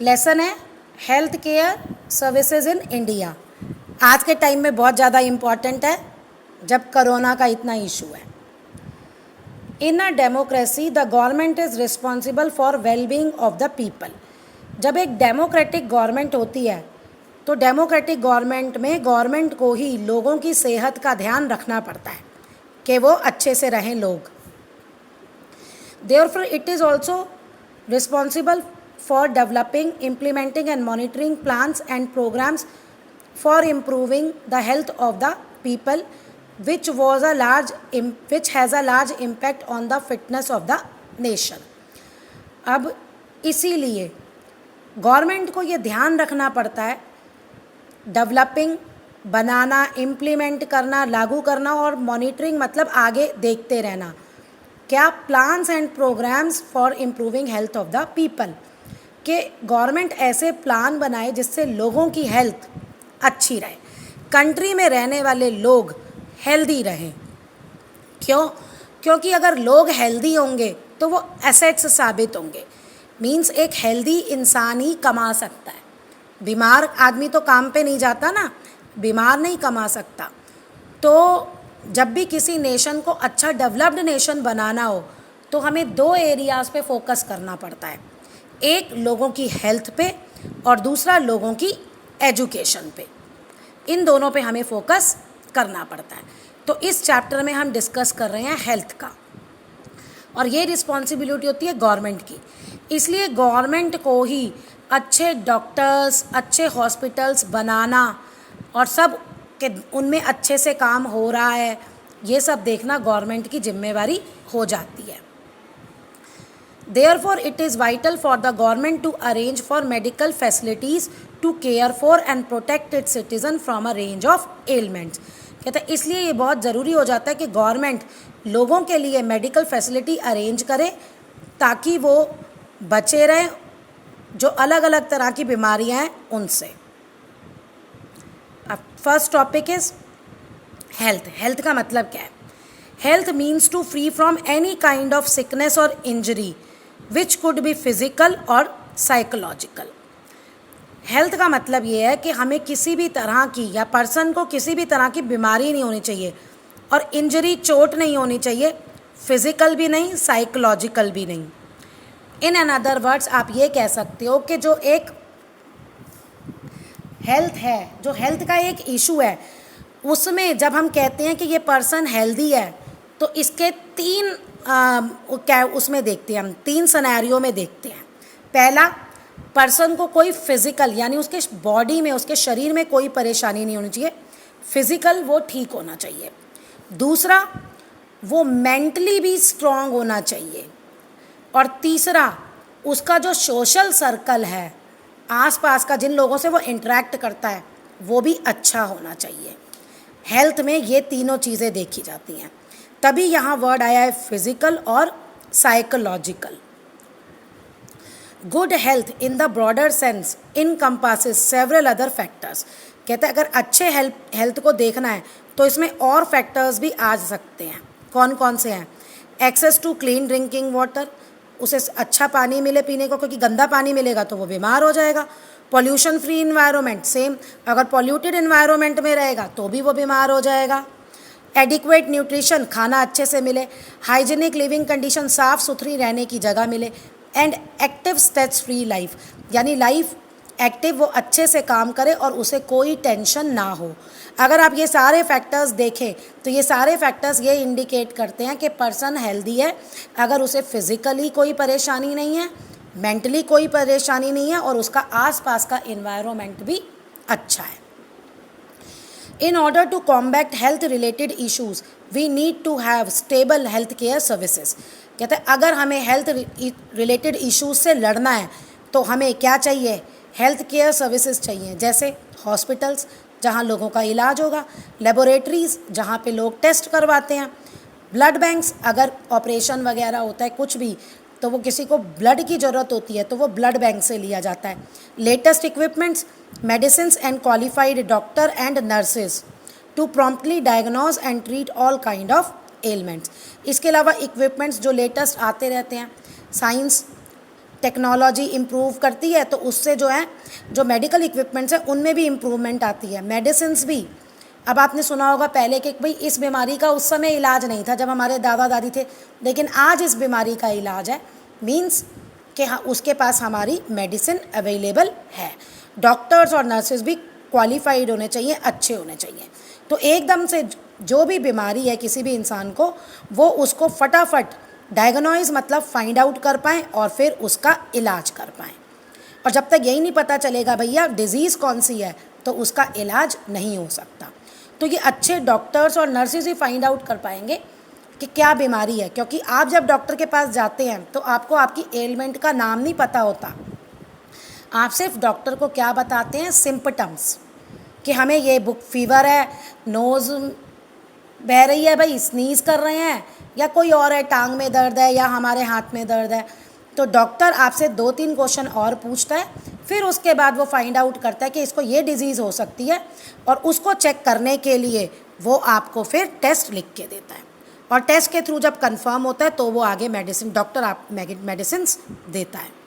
Lesson है health care services in India. आज के टाइम में बहुत ज़्यादा इम्पॉर्टेंट है जब कोरोना का इतना इशू है। In a democracy the government is responsible for wellbeing of the people. जब एक डेमोक्रेटिक गवर्नमेंट होती है तो डेमोक्रेटिक गवर्नमेंट में गवर्नमेंट को ही लोगों की सेहत का ध्यान रखना पड़ता है कि वो अच्छे से रहें लोग। Therefore, it is also responsible for developing, implementing and monitoring plans and programs for improving the health of the people, which has a large impact on the fitness of the nation. अब इसीलिए government को ये ध्यान रखना पड़ता है, developing बनाना, implement करना, लागू करना और मॉनिटरिंग मतलब आगे देखते रहना। क्या plans and programs for improving health of the people, कि गवर्नमेंट ऐसे प्लान बनाए जिससे लोगों की हेल्थ अच्छी रहे, कंट्री में रहने वाले लोग हेल्दी रहें। क्यों? क्योंकि अगर लोग हेल्दी होंगे तो वो एसेट्स साबित होंगे। मीन्स एक हेल्दी इंसान ही कमा सकता है। बीमार आदमी तो काम पे नहीं जाता ना, बीमार नहीं कमा सकता। तो जब भी किसी नेशन को अच्छा डेवलप्ड नेशन बनाना हो तो हमें दो एरियाज़ पे फोकस करना पड़ता है, एक लोगों की हेल्थ पे और दूसरा लोगों की एजुकेशन पे। इन दोनों पे हमें फोकस करना पड़ता है। तो इस चैप्टर में हम डिस्कस कर रहे हैं हेल्थ का, और ये रिस्पॉन्सिबिलिटी होती है गवर्नमेंट की। इसलिए गवर्नमेंट को ही अच्छे डॉक्टर्स, अच्छे हॉस्पिटल्स बनाना और सब कि उनमें अच्छे से काम हो रहा है, ये सब देखना गवर्नमेंट की जिम्मेवारी हो जाती है। Therefore, it is vital for the government to arrange for medical facilities to care for and protect its citizen from a range of ailments। कहते हैं इसलिए ये बहुत ज़रूरी हो जाता है कि गवर्नमेंट लोगों के लिए मेडिकल फैसिलिटी अरेंज करे ताकि वो बचे रहें जो अलग अलग तरह की बीमारियां हैं उनसे। अब first topic is health. Health का मतलब क्या है? Health means to free from any kind of sickness और injury which could be physical और साइकोलॉजिकल। हेल्थ का मतलब ये है कि हमें किसी भी तरह की या पर्सन को किसी भी तरह की बीमारी नहीं होनी चाहिए और इंजरी, चोट नहीं होनी चाहिए, फिजिकल भी नहीं, साइकोलॉजिकल भी नहीं। इन अनदर वर्ड्स आप ये कह सकते हो कि जो एक हेल्थ है, जो हेल्थ का एक इशू है, उसमें जब हम कहते हैं कि ये पर्सन हेल्दी है तो इसके तीन क्या उसमें देखते हैं, हम तीन सिनेरियो में देखते हैं। पहला, पर्सन को कोई फिजिकल यानी उसके बॉडी में, उसके शरीर में कोई परेशानी नहीं होनी चाहिए, फिजिकल वो ठीक होना चाहिए। दूसरा, वो मेंटली भी स्ट्रांग होना चाहिए। और तीसरा, उसका जो सोशल सर्कल है, आसपास का जिन लोगों से वो इंटरेक्ट करता है, वो भी अच्छा होना चाहिए। हेल्थ में ये तीनों चीज़ें देखी जाती हैं, तभी यहाँ वर्ड आया है फिजिकल और psychological. Good health in the broader sense encompasses several other factors. कहते हैं अगर अच्छे हेल्थ को देखना है तो इसमें और फैक्टर्स भी आ सकते हैं। कौन कौन से हैं? Access to clean drinking water, उसे अच्छा पानी मिले पीने को, क्योंकि गंदा पानी मिलेगा तो वो बीमार हो जाएगा। पॉल्यूशन फ्री इन्वायरमेंट, सेम, अगर पॉल्यूटेड इन्वायरमेंट में रहेगा तो भी वो बीमार हो जाएगा। एडिक्वेट न्यूट्रिशन, खाना अच्छे से मिले। हाइजीनिक लिविंग कंडीशन, साफ़ सुथरी रहने की जगह मिले। And active stress free life, यानी लाइफ एक्टिव, वो अच्छे से काम करे और उसे कोई टेंशन ना हो। अगर आप ये सारे फैक्टर्स देखें तो ये सारे फैक्टर्स ये इंडिकेट करते हैं कि पर्सन हेल्दी है अगर उसे फिज़िकली कोई परेशानी नहीं है, मेंटली कोई परेशानी नहीं है और उसका आसपास का एनवायरनमेंट भी अच्छा है। In order to combat health related issues, we need to have stable health care services। कहते हैं अगर हमें हेल्थ रिलेटेड इश्यूज से लड़ना है तो हमें क्या चाहिए? हेल्थ केयर सर्विसेज चाहिए, जैसे हॉस्पिटल्स जहाँ लोगों का इलाज होगा, लेबोरेटरीज़ जहाँ पे लोग टेस्ट करवाते हैं, ब्लड बैंक्स अगर ऑपरेशन वगैरह होता है कुछ भी तो वो किसी को ब्लड की ज़रूरत होती है तो वो ब्लड बैंक से लिया जाता है। Latest equipments, medicines and qualified doctor and nurses to promptly diagnose and treat all kind of elements. इसके अलावा इक्विपमेंट्स जो लेटेस्ट आते रहते हैं, साइंस, टेक्नोलॉजी इम्प्रूव करती है तो उससे जो है जो मेडिकल इक्विपमेंट्स हैं उनमें भी इम्प्रूवमेंट आती है, मेडिसिन्स भी। अब आपने सुना होगा पहले कि भाई इस बीमारी का उस समय इलाज नहीं था जब हमारे दादा दादी थे, लेकिन आज इस बीमारी का इलाज है, मीन्स कि हाँ उसके पास हमारी मेडिसिन अवेलेबल है। डॉक्टर्स और नर्सेज भी क्वालिफाइड होने चाहिए, अच्छे होने चाहिए। तो एकदम से जो भी बीमारी है किसी भी इंसान को, वो उसको फटाफट डायग्नोज मतलब फाइंड आउट कर पाएँ और फिर उसका इलाज कर पाएँ। और जब तक यही नहीं पता चलेगा भैया डिज़ीज़ कौन सी है तो उसका इलाज नहीं हो सकता। तो ये अच्छे डॉक्टर्स और नर्सेज ही फाइंड आउट कर पाएंगे कि क्या बीमारी है, क्योंकि आप जब डॉक्टर के पास जाते हैं तो आपको आपकी एलिमेंट का नाम नहीं पता होता। आप सिर्फ डॉक्टर को क्या बताते हैं, सिम्पटम्स, कि हमें ये बुक फीवर है, नोज़ बह रही है भाई, स्नीज़ कर रहे हैं, या कोई और है, टांग में दर्द है या हमारे हाथ में दर्द है। तो डॉक्टर आपसे 2-3 क्वेश्चन और पूछता है, फिर उसके बाद वो फाइंड आउट करता है कि इसको ये डिज़ीज़ हो सकती है, और उसको चेक करने के लिए वो आपको फिर टेस्ट लिख के देता है, और टेस्ट के थ्रू जब कंफर्म होता है तो वो आगे मेडिसिन डॉक्टर आप मेडिसिन देता है।